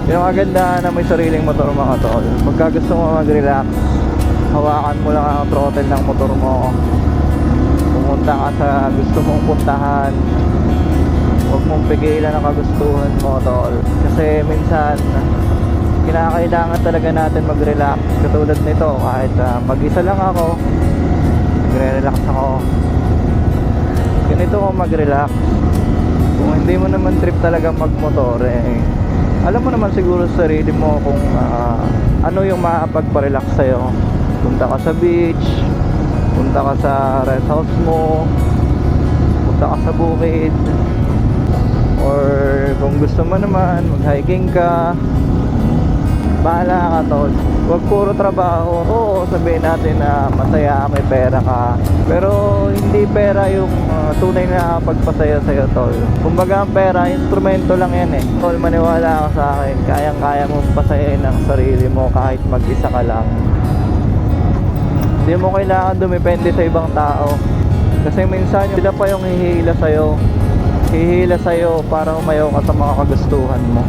Yung kagandahan na may sariling motor mga tol, pagka gusto mo mag-relax, hawakan mo lang ang throttle ng motor mo, pumunta ka sa gusto mong puntahan, huwag mong pigilan ang kagustuhan mo tol. Kasi minsan kinakailangan talaga natin mag-relax. Katulad nito, kahit mag-isa lang ako, nagre-relax ako. Ganito ko mag-relax. Kung hindi mo naman trip talaga magmotor, alam mo naman siguro sa sarili mo kung ano yung makakapagpa-relax sa'yo. Punta ka sa beach, punta ka sa rest house mo, punta ka sa bukid, or kung gusto mo naman mag-hiking ka, bahala ka tol. Huwag puro trabaho. Oo, sabihin natin na masaya ka, may pera ka, pero hindi pera yung tunay na pagpasaya sa'yo tol. Kumbaga ang pera, instrumento lang yan tol. Maniwala ka sa akin, kayang-kaya mong pasayain ang sarili mo kahit mag-isa ka lang. Hindi mo kailangan dumepende sa ibang tao, kasi minsan sila pa yung hihila sa'yo para umayaw ka sa mga kagustuhan mo.